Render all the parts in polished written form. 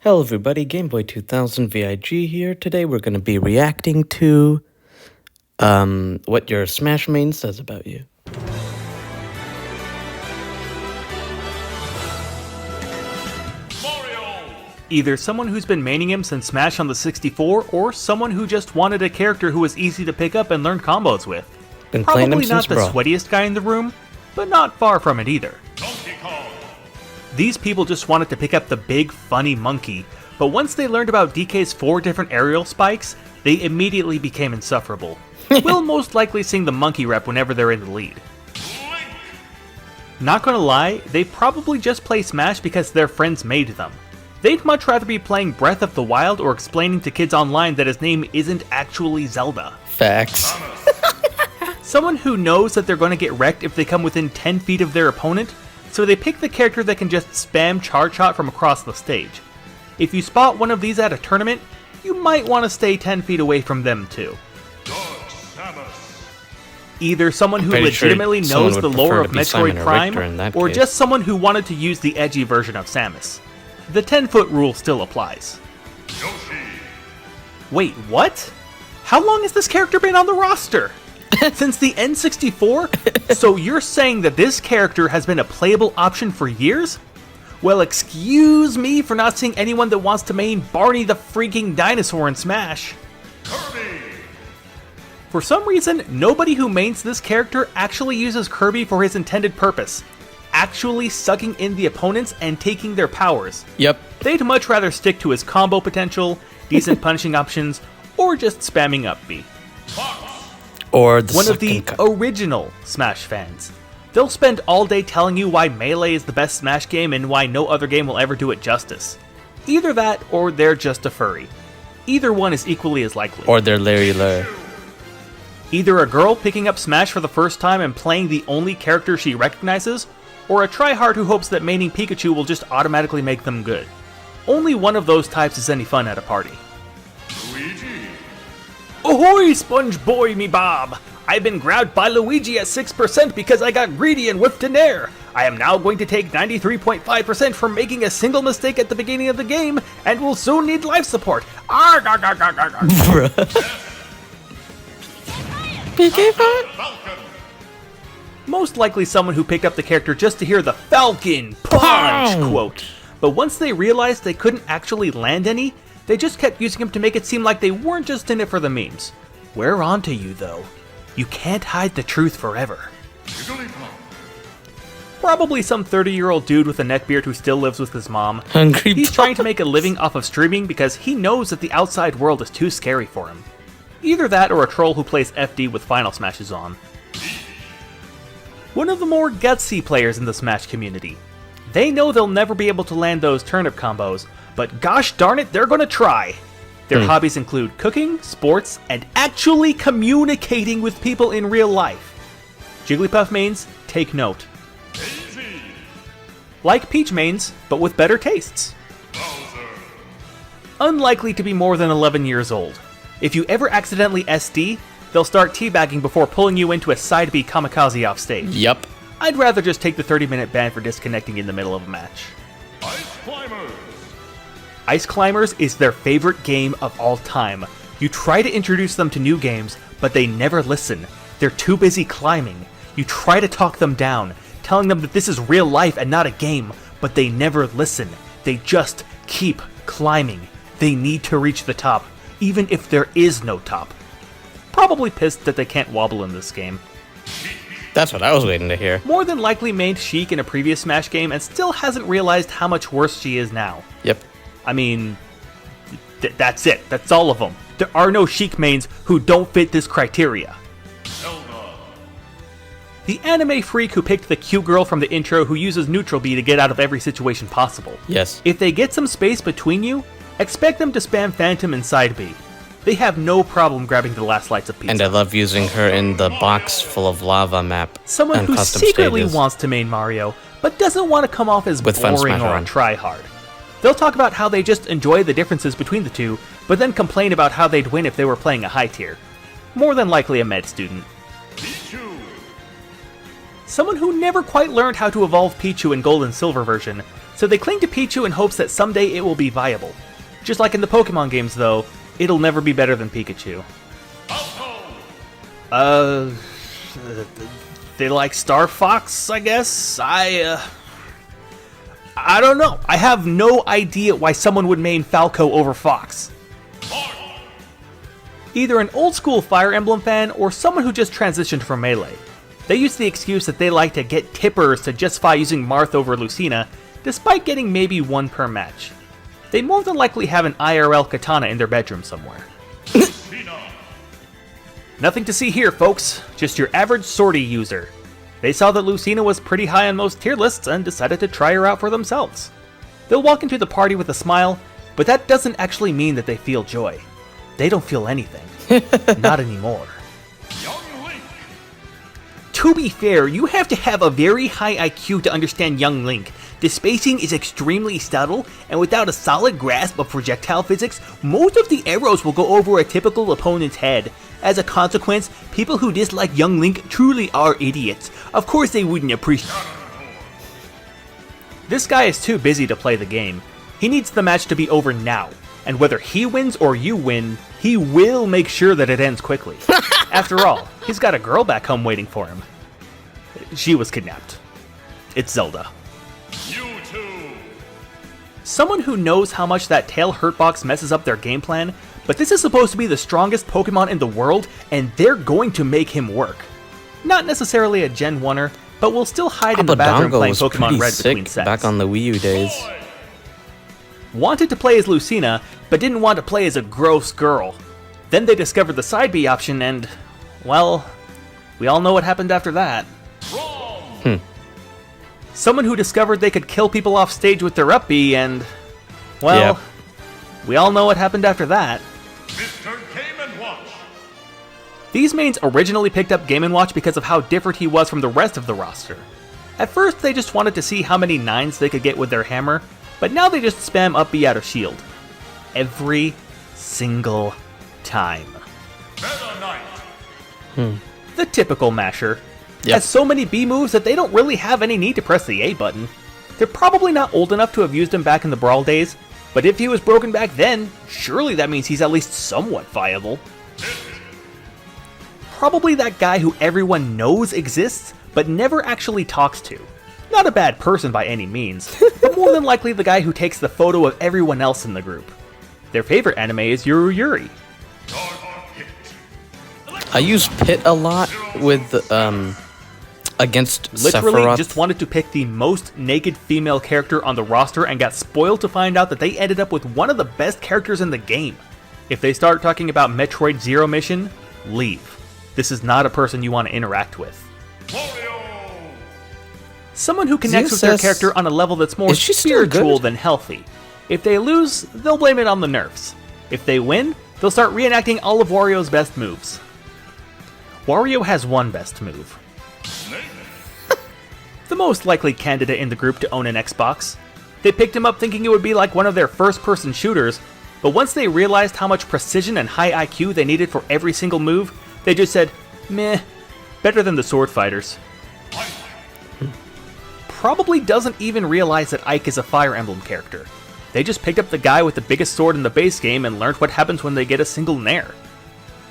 Hello everybody, Gameboy 2000 VIG here. Today we're going to be reacting to what your Smash main says about you. Either someone who's been maining him since Smash on the 64, or someone who just wanted a character who was easy to pick up and learn combos with. Been playing him Probably not since the Brawl. sweatiest guy in the room, but not far from it either. These people just wanted to pick up the big, funny monkey, but once they learned about DK's 4 different aerial spikes, they immediately became insufferable. Will most likely sing the monkey rep whenever they're in the lead. Not gonna lie, they probably just play Smash because their friends made them. They'd much rather be playing Breath of the Wild or explaining to kids online that his name isn't actually Zelda. Facts. Someone who knows that they're going to get wrecked if they come within 10 feet of their opponent, so they pick the character that can just spam charge shot from across the stage. If you spot one of these at a tournament, you might want to stay 10 feet away from them too. Either someone who legitimately knows the lore of Metroid Prime, or just someone who wanted to use the edgy version of Samus. The 10-foot rule still applies. Wait, what? How long has this character been on the roster? Since the N64? So you're saying that this character has been a playable option for years? Well, excuse me for not seeing anyone that wants to main Barney the freaking dinosaur in Smash. Kirby! For some reason, nobody who mains this character actually uses Kirby for his intended purpose. Actually sucking in the opponents and taking their powers. Yep. They'd much rather stick to his combo potential, decent punishing options, or just spamming up B. Or the One of the original Smash fans. They'll spend all day telling you why Melee is the best Smash game and why no other game will ever do it justice. Either that, or they're just a furry. Either one is equally as likely. Or they're Larry Lur. Either a girl picking up Smash for the first time and playing the only character she recognizes, or a tryhard who hopes that maining Pikachu will just automatically make them good. Only one of those types is any fun at a party. Luigi! Ahoy, Sponge Boy me Bob! I've been grabbed by Luigi at 6% because I got greedy and whiffed an air. I am now going to take 93.5% for making a single mistake at the beginning of the game, and will soon need life support. Arg, arg, arg, arg, arg, arg. Most likely someone who picked up the character just to hear the Falcon Punch quote. But once they realized they couldn't actually land any, they just kept using him to make it seem like they weren't just in it for the memes. We're onto you though. You can't hide the truth forever. Probably some 30-year-old dude with a neckbeard who still lives with his mom. Hungry He's trying to make a living off of streaming because he knows that the outside world is too scary for him. Either that or a troll who plays FD with Final Smashes on. One of the more gutsy players in the Smash community. They know they'll never be able to land those turnip combos, but gosh darn it, they're gonna try. Their hobbies include cooking, sports, and actually communicating with people in real life. Jigglypuff mains, take note. Like Peach mains, but with better tastes. Unlikely to be more than 11 years old. If you ever accidentally SD, they'll start teabagging before pulling you into a side B kamikaze off stage. Yup. I'd rather just take the 30-minute ban for disconnecting in the middle of a match. Ice Climbers! Ice Climbers is their favorite game of all time. You try to introduce them to new games, but they never listen. They're too busy climbing. You try to talk them down, telling them that this is real life and not a game, but they never listen. They just keep climbing. They need to reach the top, even if there is no top. Probably pissed that they can't wobble in this game. That's what I was waiting to hear. More than likely mained Sheik in a previous Smash game and still hasn't realized how much worse she is now. Yep. I mean, that's it. That's all of them. There are no Sheik mains who don't fit this criteria. The anime freak who picked the cute girl from the intro who uses neutral B to get out of every situation possible. Yes. If they get some space between you, expect them to spam Phantom inside B. They have no problem grabbing the last slice of pizza. And I love using her in the box full of lava map. Someone and who custom secretly stages. wants to main Mario, but doesn't want to come off as With Fun boring Smash or a Run. tryhard. They'll talk about how they just enjoy the differences between the two, but then complain about how they'd win if they were playing a high tier. More than likely a med student. Someone who never quite learned how to evolve Pichu in Gold and Silver version, so they cling to Pichu in hopes that someday it will be viable. Just like in the Pokemon games though, it'll never be better than Pikachu. They like Star Fox, I guess? I don't know. I have no idea why someone would main Falco over Fox. Either an old school Fire Emblem fan or someone who just transitioned from Melee. They use the excuse that they like to get tippers to justify using Marth over Lucina, despite getting maybe one per match. They more than likely have an IRL katana in their bedroom somewhere. Nothing to see here, folks. Just your average sortie user. They saw that Lucina was pretty high on most tier lists and decided to try her out for themselves. They'll walk into the party with a smile, but that doesn't actually mean that they feel joy. They don't feel anything. Not anymore. To be fair, you have to have a very high IQ to understand Young Link. The spacing is extremely subtle, and without a solid grasp of projectile physics, most of the arrows will go over a typical opponent's head. As a consequence, people who dislike Young Link truly are idiots. Of course they wouldn't appreciate. This guy is too busy to play the game. He needs the match to be over now, and whether he wins or you win, he will make sure that it ends quickly. After all, he's got a girl back home waiting for him. She was kidnapped. It's Zelda. Someone who knows how much that tail hurtbox messes up their game plan, but this is supposed to be the strongest Pokemon in the world, and they're going to make him work. Not necessarily a Gen 1er, but will still hide in the bathroom playing Pokemon Red between sets. Back on the Wii U days. Wanted to play as Lucina, but didn't want to play as a gross girl. Then they discovered the side B option and, well, we all know what happened after that. Someone who discovered they could kill people off stage with their up B and, well, we all know what happened after that. Mr. Game & Watch. These mains originally picked up Game & Watch because of how different he was from the rest of the roster. At first they just wanted to see how many 9s they could get with their hammer, but now they just spam up B out of shield. Every single time. Meta Knight. The typical masher. Has so many B moves that they don't really have any need to press the A button. They're probably not old enough to have used him back in the Brawl days, but if he was broken back then, surely that means he's at least somewhat viable. Probably that guy who everyone knows exists, but never actually talks to. Not a bad person by any means, but more than likely the guy who takes the photo of everyone else in the group. Their favorite anime is Yuru Yuri. I use Pit a lot with, against Literally Sephiroth. just wanted to pick the most naked female character on the roster and got spoiled to find out that they ended up with one of the best characters in the game. If they start talking about Metroid Zero Mission, leave. This is not a person you want to interact with. Someone who connects with their character on a level that's more spiritual than healthy. If they lose, they'll blame it on the nerfs. If they win, they'll start reenacting all of Wario's best moves. Wario has one best move. The most likely candidate in the group to own an Xbox. They picked him up thinking it would be like one of their first-person shooters, but once they realized how much precision and high IQ they needed for every single move, they just said, meh, better than the sword fighters. Probably doesn't even realize that Ike is a Fire Emblem character. They just picked up the guy with the biggest sword in the base game and learned what happens when they get a single nair.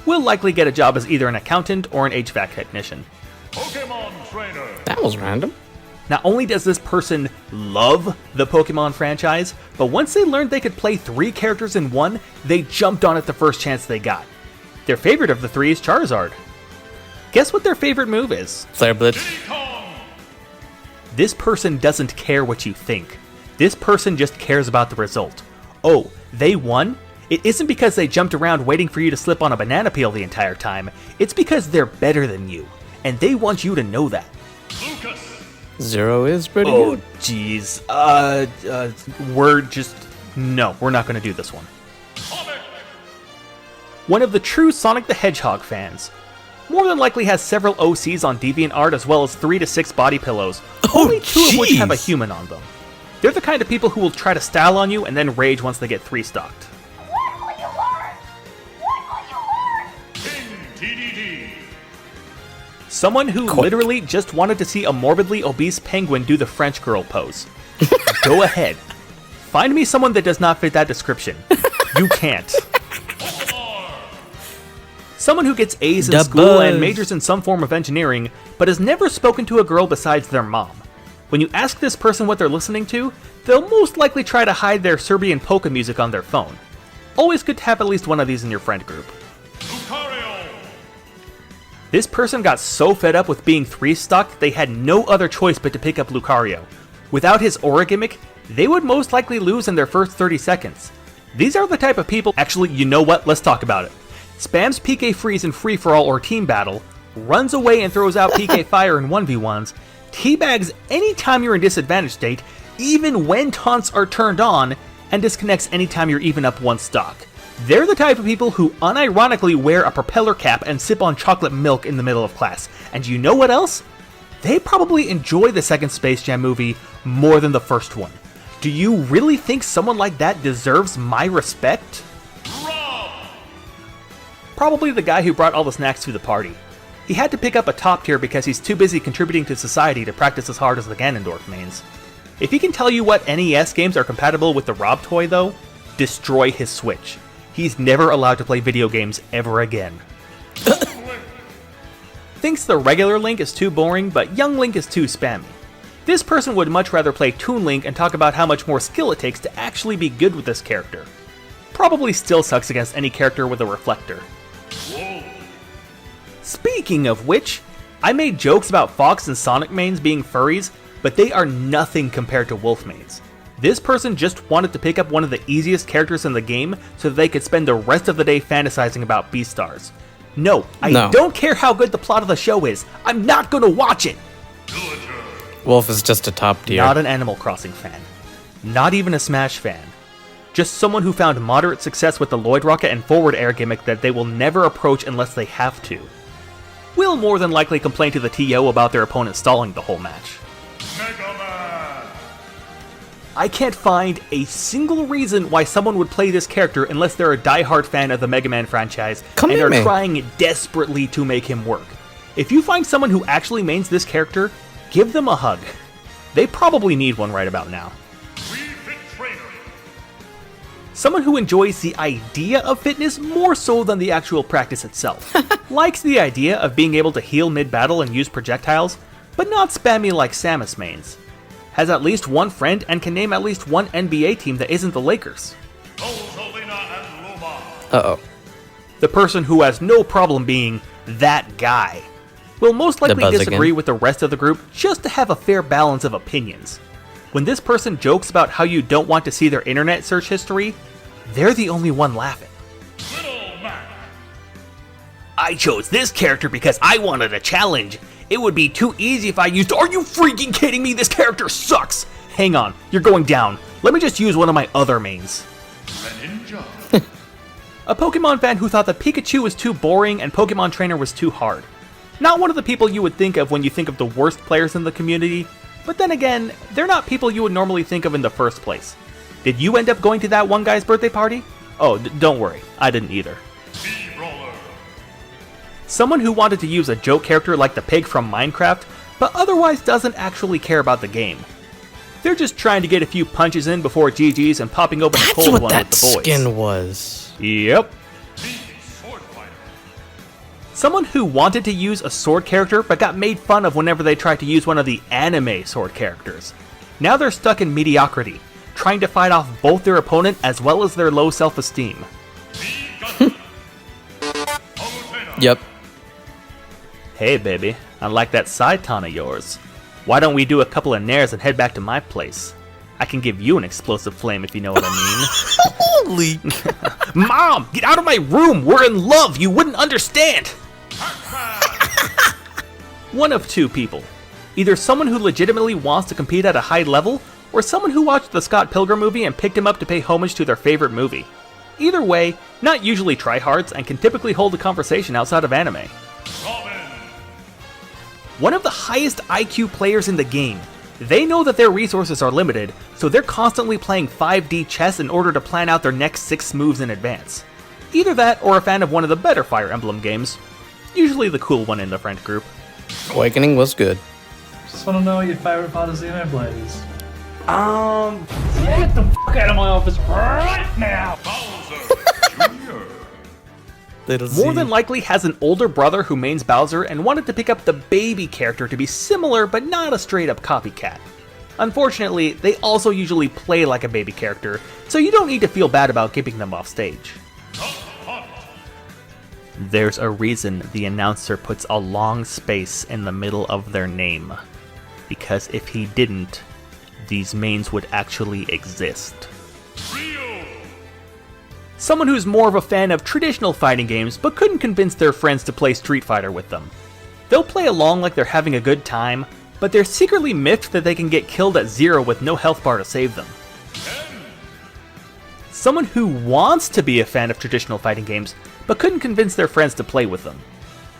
Will likely get a job as either an accountant or an HVAC technician. Pokemon Trainer. That was random. Not only does this person love the Pokemon franchise, but once they learned they could play 3 characters in one, they jumped on it the first chance they got. Their favorite of the 3 is Charizard. Guess what their favorite move is? Flare Blitz. This person doesn't care what you think. This person just cares about the result. Oh, they won? It isn't because they jumped around waiting for you to slip on a banana peel the entire time. It's because they're better than you, and they want you to know that. Lucas. Zero is pretty Oh, good. jeez. No, we're not going to do this one. Sonic. One of the true Sonic the Hedgehog fans. More than likely has several OCs on DeviantArt as well as 3 to 6 body pillows, only 2 of which have a human on them. They're the kind of people who will try to style on you and then rage once they get 3-stocked. King TDD. Someone who literally just wanted to see a morbidly obese penguin do the French girl pose. Go ahead. Find me someone that does not fit that description. You can't. Someone who gets A's in school and majors in some form of engineering, but has never spoken to a girl besides their mom. When you ask this person what they're listening to, they'll most likely try to hide their Serbian polka music on their phone. Always good to have at least one of these in your friend group. Lucario. This person got so fed up with being 3-stocked they had no other choice but to pick up Lucario. Without his aura gimmick, they would most likely lose in their first 30 seconds. These are the type of people— actually, you know what? Let's talk about it. Spams PK Freeze in free-for-all or team battle, runs away and throws out PK Fire in 1v1s, teabags anytime you're in disadvantaged state, even when taunts are turned on, and disconnects anytime you're even up 1 stock. They're the type of people who unironically wear a propeller cap and sip on chocolate milk in the middle of class. And you know what else? They probably enjoy the second Space Jam movie more than the first one. Do you really think someone like that deserves my respect? Probably the guy who brought all the snacks to the party. He had to pick up a top tier because he's too busy contributing to society to practice as hard as the Ganondorf mains. If he can tell you what NES games are compatible with the Rob toy though, destroy his Switch. He's never allowed to play video games ever again. Thinks the regular Link is too boring, but young Link is too spammy. This person would much rather play Toon Link and talk about how much more skill it takes to actually be good with this character. Probably still sucks against any character with a reflector. Whoa. Speaking of which, I made jokes about Fox and Sonic mains being furries, but they are nothing compared to Wolf mains. This person just wanted to pick up one of the easiest characters in the game so that they could spend the rest of the day fantasizing about Beastars. No, I don't care how good the plot of the show is. I'm not gonna watch it! Wolf is just a top tier. Not an Animal Crossing fan. Not even a Smash fan. Just someone who found moderate success with the Lloyd Rocket and forward air gimmick that they will never approach unless they have to. Will more than likely complain to the TO about their opponent stalling the whole match. Mega Man. I can't find a single reason why someone would play this character unless they're a die-hard fan of the Mega Man franchise and are trying desperately to make him work. If you find someone who actually mains this character, give them a hug. They probably need one right about now. Someone who enjoys the idea of fitness more so than the actual practice itself. Likes the idea of being able to heal mid-battle and use projectiles, but not spammy like Samus mains. Has at least one friend and can name at least one NBA team that isn't the Lakers. Uh-oh. The person who has no problem being that guy will most likely disagree with the rest of the group just to have a fair balance of opinions. When this person jokes about how you don't want to see their internet search history, they're the only one laughing. I chose this character because I wanted a challenge. It would be too easy if I used— Are you freaking kidding me? This character sucks! Hang on, you're going down. Let me just use one of my other mains. A Pokemon fan who thought that Pikachu was too boring and Pokemon Trainer was too hard. Not one of the people you would think of when you think of the worst players in the community, but then again, they're not people you would normally think of in the first place. Did you end up going to that one guy's birthday party? Oh, don't worry, I didn't either. Someone who wanted to use a joke character like the pig from Minecraft, but otherwise doesn't actually care about the game. They're just trying to get a few punches in before GG's and popping open a cold one with the boys. That's what that skin was. Yep. Someone who wanted to use a sword character but got made fun of whenever they tried to use one of the anime sword characters. Now they're stuck in mediocrity, trying to fight off both their opponent as well as their low self-esteem. Yep. Hey baby, I like that side ton of yours. Why don't we do a couple of nairs and head back to my place? I can give you an explosive flame if you know what I Holy. mean. Mom, get out of my room! We're in love! You wouldn't understand! One of two people. Either someone who legitimately wants to compete at a high level, or someone who watched the Scott Pilgrim movie and picked him up to pay homage to their favorite movie. Either way, not usually tryhards and can typically hold a conversation outside of anime. One of the highest IQ players in the game. They know that their resources are limited, so they're constantly playing 5D chess in order to plan out their next 6 moves in advance. Either that or a fan of one of the better Fire Emblem games. Usually the cool one in the friend group. Awakening was good. Just want to know what your favorite part of Xenoblade is. Get the fuck out of my office right now! Bowser Jr. Little More Z. than likely has an older brother who mains Bowser and wanted to pick up the baby character to be similar but not a straight up copycat. Unfortunately, they also usually play like a baby character, so you don't need to feel bad about keeping them off stage. There's a reason the announcer puts a long space in the middle of their name. Because if he didn't, these mains would actually exist. Rio. Someone who's more of a fan of traditional fighting games but couldn't convince their friends to play Street Fighter with them. They'll play along like they're having a good time, but they're secretly miffed that they can get killed at 0 with no health bar to save them. Someone who wants to be a fan of traditional fighting games but couldn't convince their friends to play with them.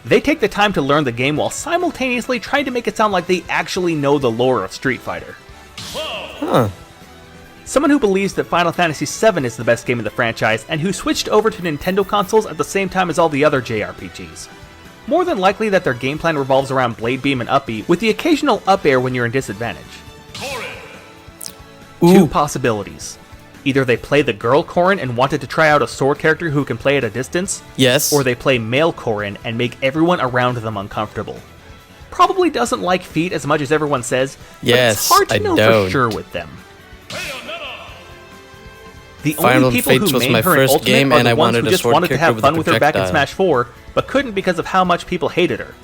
They take the time to learn the game while simultaneously trying to make it sound like they actually know the lore of Street Fighter. Huh. Someone who believes that Final Fantasy VII is the best game in the franchise and who switched over to Nintendo consoles at the same time as all the other JRPGs. More than likely that their game plan revolves around Blade Beam and Up B, with the occasional up air when you're in disadvantage. Two possibilities. Either they play the girl Corrin and wanted to try out a sword character who can play at a distance, Yes. or they play male Corrin and make everyone around them uncomfortable. Probably doesn't like feet as much as everyone says, but Yes, it's hard to I know don't. for sure with them. The Final only people Fates who was main my her in first Ultimate game, are and the I ones wanted who a just sword wanted to character have with fun a with her back in projectile. Smash 4, but couldn't because of how much people hated her.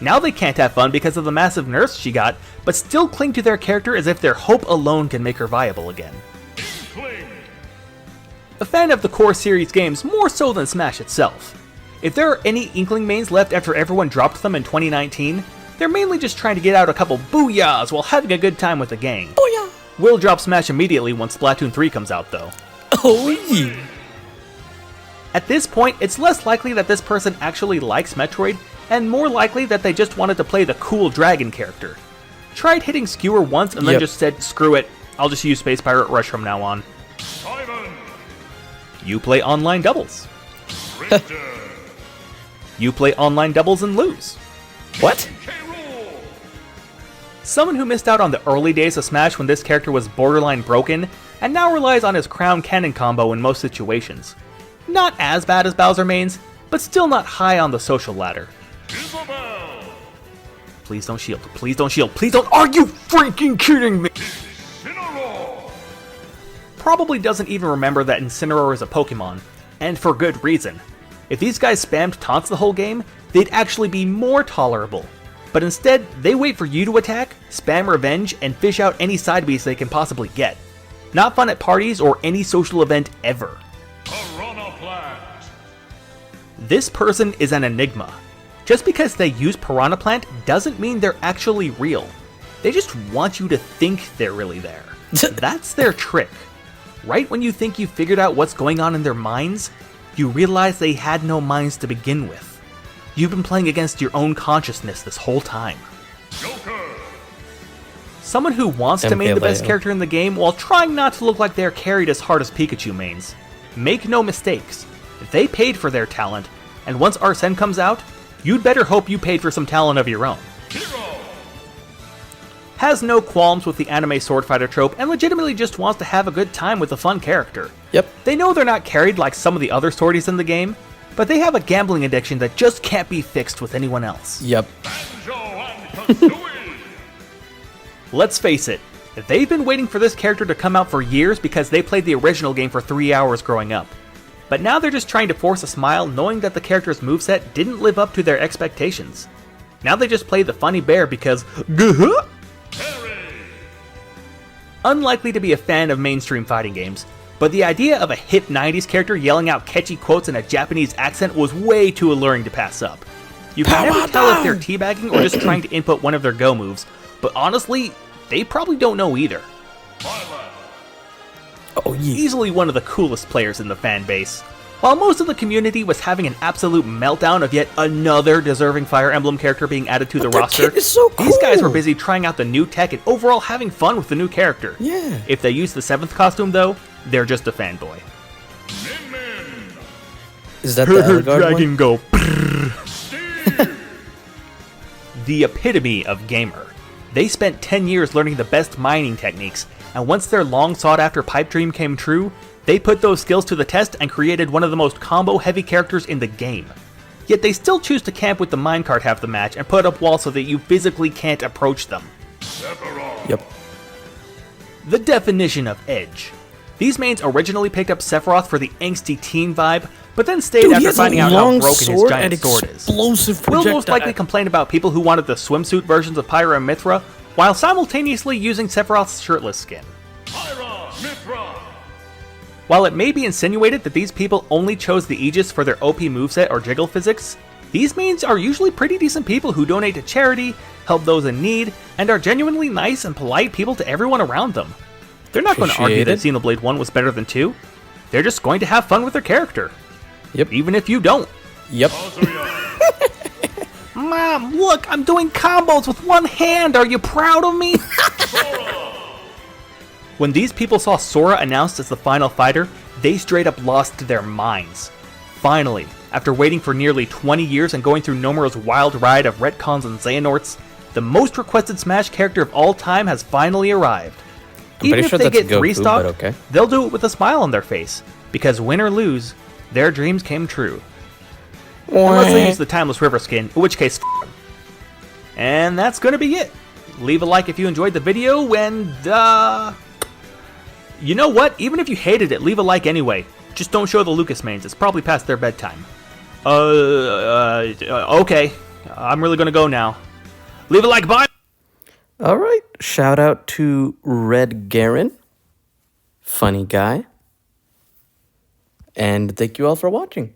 Now they can't have fun because of the massive nerfs she got, but still cling to their character as if their hope alone can make her viable again. A fan of the core series games more so than Smash itself. If there are any Inkling mains left after everyone dropped them in 2019, they're mainly just trying to get out a couple booyahs while having a good time with the gang. Booyah! Will drop Smash immediately once Splatoon 3 comes out though. Oh yeah. At this point, it's less likely that this person actually likes Metroid, and more likely that they just wanted to play the cool dragon character. Tried hitting Skewer once and then Yep. just said, screw it, I'll just use Space Pirate Rush from now on. Simon. You play online doubles. Richter. You play online doubles and lose. What? K. Rool. Someone who missed out on the early days of Smash when this character was borderline broken, and now relies on his crown cannon combo in most situations. Not as bad as Bowser mains, but still not high on the social ladder. Isabel. Please don't shield, please don't shield, please don't— Are you freaking kidding me? Incineroar. Probably doesn't even remember that Incineroar is a Pokemon, and for good reason. If these guys spammed taunts the whole game, they'd actually be more tolerable. But instead, they wait for you to attack, spam revenge, and fish out any side beats they can possibly get. Not fun at parties or any social event ever. Piranha Plant. This person is an enigma. Just because they use Piranha Plant doesn't mean they're actually real. They just want you to think they're really there. That's their trick. Right when you think you figured out what's going on in their minds, you realize they had no minds to begin with. You've been playing against your own consciousness this whole time. Joker. Someone who wants to main the best MPLAO. character in the game while trying not to look like they're carried as hard as Pikachu mains. Make no mistakes, they paid for their talent, and once Arsene comes out, you'd better hope you paid for some talent of your own. Hero. Has no qualms with the anime sword fighter trope and legitimately just wants to have a good time with a fun character. Yep. They know they're not carried like some of the other swordies in the game, but they have a gambling addiction that just can't be fixed with anyone else. Yep. Banjo and Kazooie. Let's face it, they've been waiting for this character to come out for years because they played the original game for 3 hours growing up. But now they're just trying to force a smile knowing that the character's moveset didn't live up to their expectations. Now they just play the funny bear because GUHUH! Terry. Unlikely to be a fan of mainstream fighting games, but the idea of a hip 90s character yelling out catchy quotes in a Japanese accent was way too alluring to pass up. You can never tell if they're teabagging or just trying to input one of their go moves, but honestly, they probably don't know either. Violet. Oh yeah. Easily one of the coolest players in the fan base. While most of the community was having an absolute meltdown of yet another deserving Fire Emblem character being added to the that roster, kid is so these guys were cool. busy trying out the new tech and overall having fun with the new character. Yeah. If they use the 7th costume though, they're just a fanboy. Min Min. Is that the Elgard one? go. Steve. the epitome of gamer. They spent 10 years learning the best mining techniques, and once their long sought after pipe dream came true, they put those skills to the test and created one of the most combo heavy characters in the game. Yet they still choose to camp with the minecart half the match and put up walls so that you physically can't approach them. Yep. The definition of edge. These mains originally picked up Sephiroth for the angsty teen vibe, but then stayed Dude, he after has a finding out how long broken his sword giant and sword is. explosive We'll most projectile. likely complain about people who wanted the swimsuit versions of Pyra and Mithra, while simultaneously using Sephiroth's shirtless skin. Pyra, Mithra. While it may be insinuated that these people only chose the Aegis for their OP moveset or jiggle physics, these mains are usually pretty decent people who donate to charity, help those in need, and are genuinely nice and polite people to everyone around them. They're not going to argue that Appreciate Xenoblade 1 was better than 2. They're just going to have fun with their character. Yep. Even if you don't. Yep. Kazuya. Mom, look, I'm doing combos with one hand. Are you proud of me? When these people saw Sora announced as the final fighter, they straight up lost their minds. Finally, after waiting for nearly 20 years and going through Nomura's wild ride of retcons and Xehanorts, the most requested Smash character of all time has finally arrived. Even pretty if sure they that's get Goku, 3-stocked, but okay. they'll do it with a smile on their face, because win or lose, their dreams came true. Unless they use the Timeless River skin, in which case, f*** 'em. And that's gonna be it. Leave a like if you enjoyed the video, and you know what? Even if you hated it, leave a like anyway. Just don't show the Lucas mains, it's probably past their bedtime. Okay. I'm really gonna go now. Leave a like, bye! All right. Shout out to Red Garen. Funny guy. And thank you all for watching.